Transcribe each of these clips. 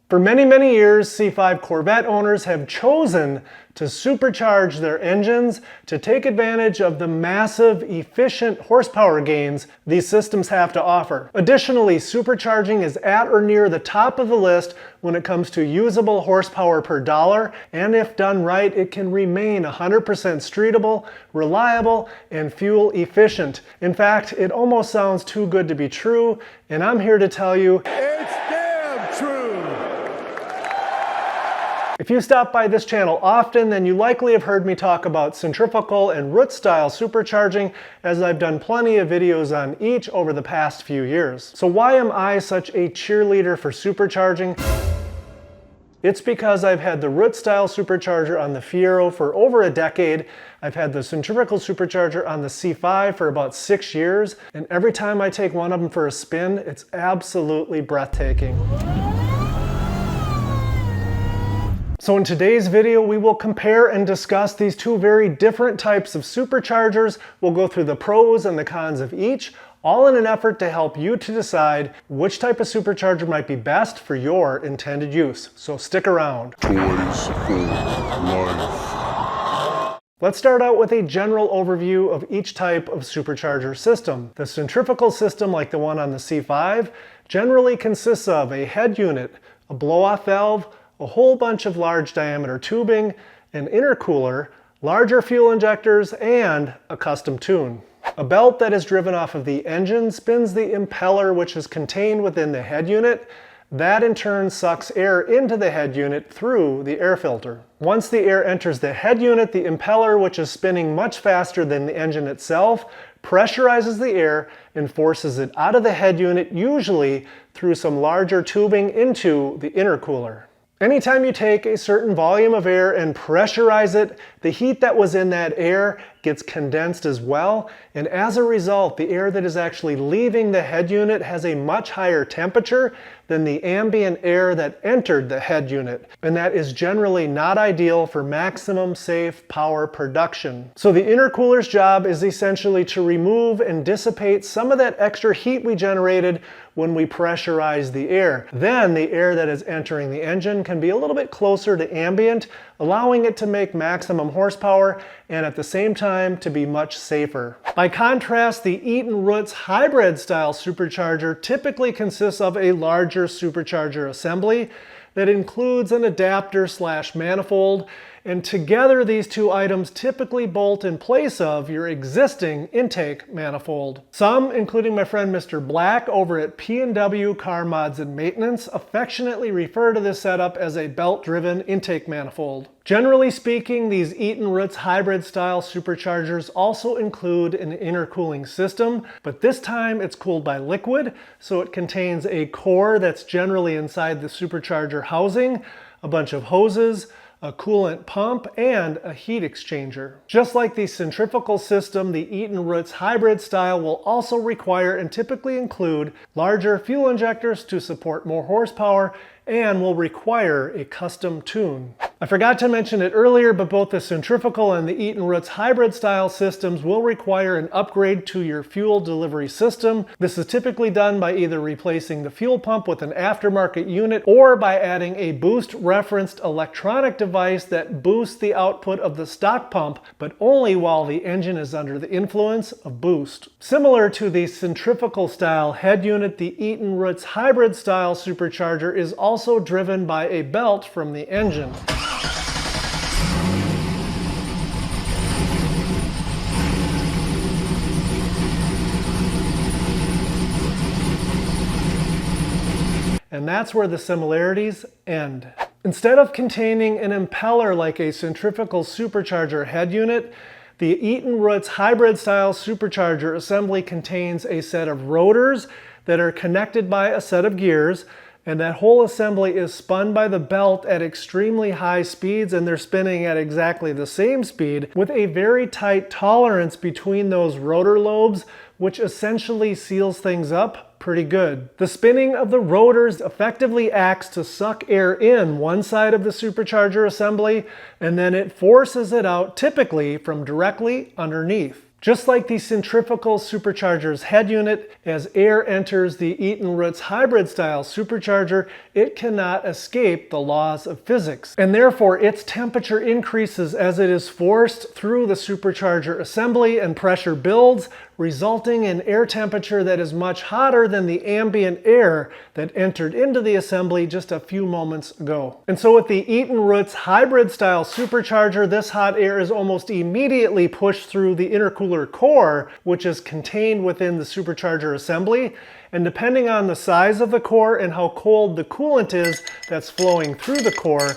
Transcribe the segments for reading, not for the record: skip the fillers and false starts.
For many, many years, C5 Corvette owners have chosen to supercharge their engines to take advantage of the massive, efficient horsepower gains these systems have to offer. Additionally, supercharging is at or near the top of the list when it comes to usable horsepower per dollar, and if done right, it can remain 100% streetable, reliable, and fuel efficient. In fact, it almost sounds too good to be true, and I'm here to tell you, it's damn true! If you stop by this channel often, then you likely have heard me talk about centrifugal and Roots style supercharging, as I've done plenty of videos on each over the past few years. So why am I such a cheerleader for supercharging? It's because I've had the Roots style supercharger on the Fiero for over a decade. I've had the centrifugal supercharger on the C5 for about 6 years, and every time I take one of them for a spin, it's absolutely breathtaking. So in today's video, we will compare and discuss these two very different types of superchargers. We'll go through the pros and the cons of each, all in an effort to help you to decide which type of supercharger might be best for your intended use. So stick around. Toys for life. Let's start out with a general overview of each type of supercharger system. The centrifugal system, like the one on the C5, generally consists of a head unit, a blow-off valve, a whole bunch of large diameter tubing, an intercooler, larger fuel injectors, and a custom tune. A belt that is driven off of the engine spins the impeller, which is contained within the head unit. That in turn sucks air into the head unit through the air filter. Once the air enters the head unit, the impeller, which is spinning much faster than the engine itself, pressurizes the air and forces it out of the head unit, usually through some larger tubing into the intercooler. Anytime you take a certain volume of air and pressurize it, the heat that was in that air gets condensed as well, and as a result, the air that is actually leaving the head unit has a much higher temperature than the ambient air that entered the head unit, and that is generally not ideal for maximum safe power production. So the intercooler's job is essentially to remove and dissipate some of that extra heat we generated when we pressurize the air. Then the air that is entering the engine can be a little bit closer to ambient, allowing it to make maximum horsepower and at the same time to be much safer. By contrast, the Eaton Roots hybrid style supercharger typically consists of a larger supercharger assembly that includes an adapter/manifold, and together these two items typically bolt in place of your existing intake manifold. Some, including my friend Mr. Black over at P&W Car Mods and Maintenance, affectionately refer to this setup as a belt-driven intake manifold. Generally speaking, these Eaton Roots hybrid style superchargers also include an intercooling system, but this time it's cooled by liquid, so it contains a core that's generally inside the supercharger housing, a bunch of hoses, a coolant pump, and a heat exchanger. Just like the centrifugal system, the Eaton Roots hybrid style will also require and typically include larger fuel injectors to support more horsepower and will require a custom tune. I forgot to mention it earlier, but both the centrifugal and the Eaton Roots hybrid style systems will require an upgrade to your fuel delivery system. This is typically done by either replacing the fuel pump with an aftermarket unit or by adding a boost referenced electronic device that boosts the output of the stock pump, but only while the engine is under the influence of boost. Similar to the centrifugal style head unit, the Eaton Roots hybrid style supercharger is also driven by a belt from the engine. And that's where the similarities end. Instead of containing an impeller like a centrifugal supercharger head unit, the Eaton Roots hybrid style supercharger assembly contains a set of rotors that are connected by a set of gears, and that whole assembly is spun by the belt at extremely high speeds, and they're spinning at exactly the same speed with a very tight tolerance between those rotor lobes, which essentially seals things up pretty good. The spinning of the rotors effectively acts to suck air in one side of the supercharger assembly, and then it forces it out typically from directly underneath. Just like the Centrifugal Supercharger's head unit, as air enters the Eaton Roots hybrid style supercharger, it cannot escape the laws of physics. And therefore, its temperature increases as it is forced through the supercharger assembly and pressure builds, resulting in air temperature that is much hotter than the ambient air that entered into the assembly just a few moments ago. And so with the Eaton Roots hybrid style supercharger, this hot air is almost immediately pushed through the intercooler core, which is contained within the supercharger assembly. And depending on the size of the core and how cold the coolant is that's flowing through the core,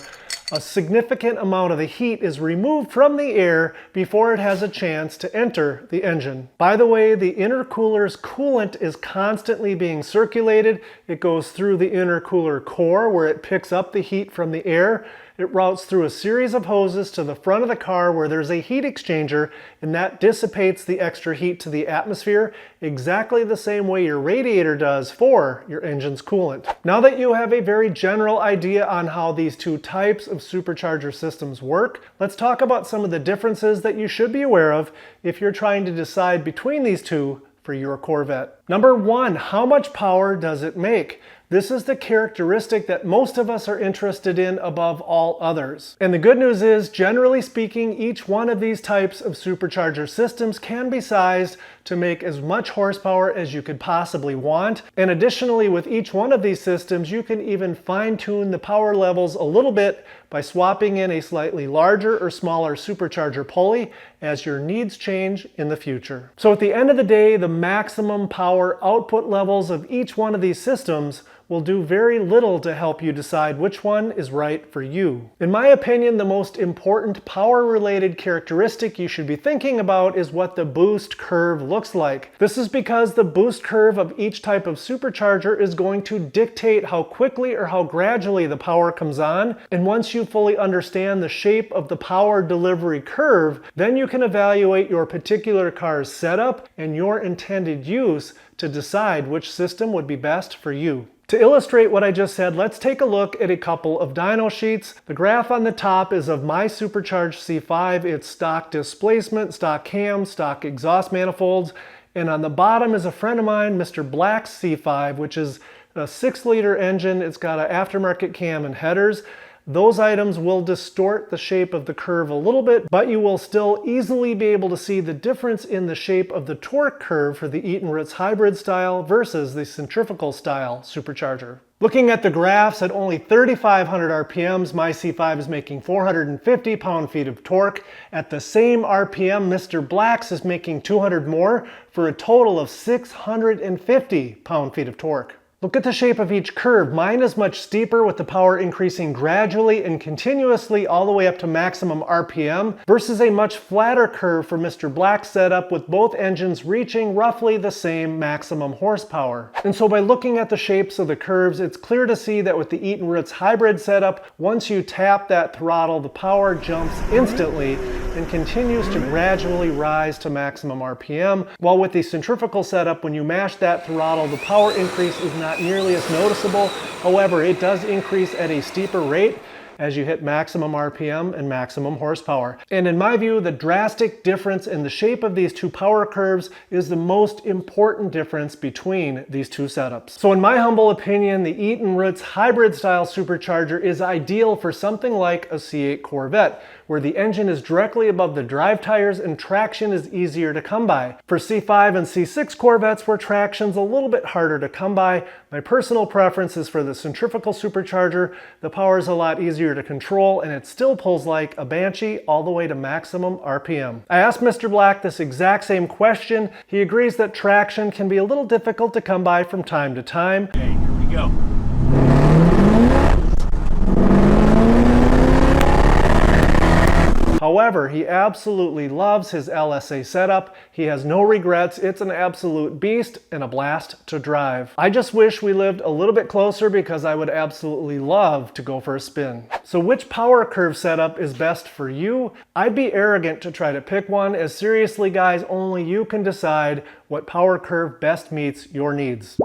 a significant amount of the heat is removed from the air before it has a chance to enter the engine. By the way, the intercooler's coolant is constantly being circulated. It goes through the intercooler core where it picks up the heat from the air. It routes through a series of hoses to the front of the car where there's a heat exchanger, and that dissipates the extra heat to the atmosphere exactly the same way your radiator does for your engine's coolant. Now that you have a very general idea on how these two types of supercharger systems work, let's talk about some of the differences that you should be aware of if you're trying to decide between these two for your Corvette. Number one, how much power does it make? This is the characteristic that most of us are interested in above all others. And the good news is, generally speaking, each one of these types of supercharger systems can be sized to make as much horsepower as you could possibly want. And additionally, with each one of these systems, you can even fine-tune the power levels a little bit by swapping in a slightly larger or smaller supercharger pulley as your needs change in the future. So at the end of the day, the maximum power output levels of each one of these systems will do very little to help you decide which one is right for you. In my opinion, the most important power-related characteristic you should be thinking about is what the boost curve looks like. This is because the boost curve of each type of supercharger is going to dictate how quickly or how gradually the power comes on. And once you fully understand the shape of the power delivery curve, then you can evaluate your particular car's setup and your intended use to decide which system would be best for you. To illustrate what I just said, let's take a look at a couple of dyno sheets. The graph on the top is of my supercharged C5. It's stock displacement, stock cam, stock exhaust manifolds. And on the bottom is a friend of mine, Mr. Black's C5, which is a 6-liter engine. It's got an aftermarket cam and headers. Those items will distort the shape of the curve a little bit, but you will still easily be able to see the difference in the shape of the torque curve for the Eaton Roots hybrid style versus the centrifugal style supercharger. Looking at the graphs, at only 3,500 RPMs, my C5 is making 450 pound-feet of torque. At the same RPM, Mr. Black's is making 200 more for a total of 650 pound-feet of torque. Look at the shape of each curve. Mine is much steeper with the power increasing gradually and continuously all the way up to maximum RPM versus a much flatter curve for Mr. Black's setup with both engines reaching roughly the same maximum horsepower. And so by looking at the shapes of the curves, it's clear to see that with the Eaton Roots hybrid setup, once you tap that throttle, the power jumps instantly and continues to gradually rise to maximum RPM. While with the centrifugal setup, when you mash that throttle, the power increase is not nearly as noticeable. However, it does increase at a steeper rate as you hit maximum RPM and maximum horsepower. And in my view, the drastic difference in the shape of these two power curves is the most important difference between these two setups. So in my humble opinion, the Eaton Roots hybrid style supercharger is ideal for something like a C8 Corvette, where the engine is directly above the drive tires and traction is easier to come by. For C5 and C6 Corvettes, where traction's a little bit harder to come by, my personal preference is for the centrifugal supercharger. The power is a lot easier to control and it still pulls like a Banshee all the way to maximum RPM. I asked Mr. Black this exact same question. He agrees that traction can be a little difficult to come by from time to time. Okay, here we go. However, he absolutely loves his LSA setup. He has no regrets. It's an absolute beast and a blast to drive. I just wish we lived a little bit closer because I would absolutely love to go for a spin. So which power curve setup is best for you? I'd be arrogant to try to pick one, as seriously guys, only you can decide what power curve best meets your needs.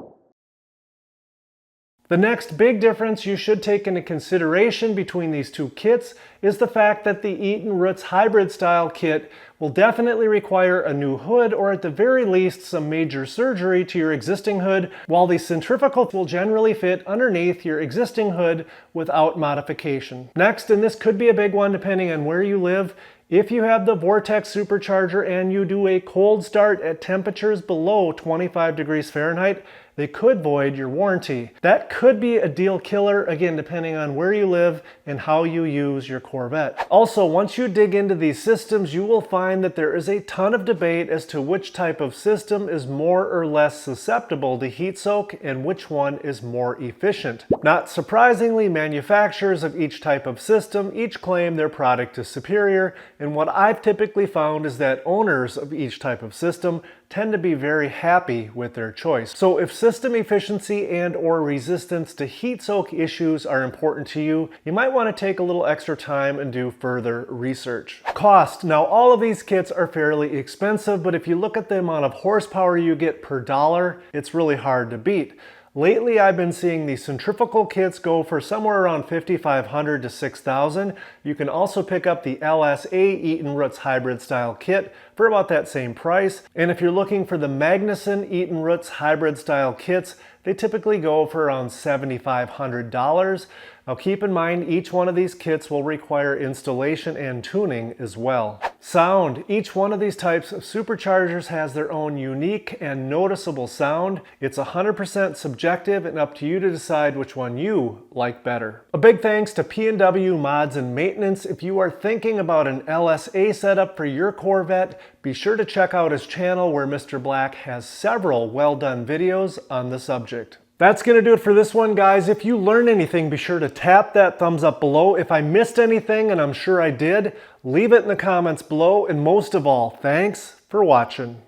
The next big difference you should take into consideration between these two kits is the fact that the Eaton Roots hybrid style kit will definitely require a new hood, or at the very least some major surgery to your existing hood, while the Centrifugal will generally fit underneath your existing hood without modification. Next, and this could be a big one depending on where you live, if you have the Vortex supercharger and you do a cold start at temperatures below 25 degrees Fahrenheit, they could void your warranty. That could be a deal killer, again, depending on where you live and how you use your Corvette. Also, once you dig into these systems, you will find that there is a ton of debate as to which type of system is more or less susceptible to heat soak and which one is more efficient. Not surprisingly, manufacturers of each type of system each claim their product is superior, and what I've typically found is that owners of each type of system tend to be very happy with their choice. So if system efficiency and or resistance to heat soak issues are important to you, you might want to take a little extra time and do further research. Cost. Now, all of these kits are fairly expensive, but if you look at the amount of horsepower you get per dollar, it's really hard to beat. Lately, I've been seeing the Centrifugal kits go for somewhere around $5,500 to $6,000. You can also pick up the LSA Eaton Roots hybrid style kit for about that same price. And if you're looking for the Magnuson Eaton Roots hybrid style kits, they typically go for around $7,500. Now keep in mind, each one of these kits will require installation and tuning as well. Sound. Each one of these types of superchargers has their own unique and noticeable sound. It's 100% subjective and up to you to decide which one you like better. A big thanks to P&W Mods and Maintenance. If you are thinking about an LSA setup for your Corvette, be sure to check out his channel where Mr. Black has several well-done videos on the subject. That's going to do it for this one, guys. If you learned anything, be sure to tap that thumbs up below. If I missed anything, and I'm sure I did, leave it in the comments below. And most of all, thanks for watching.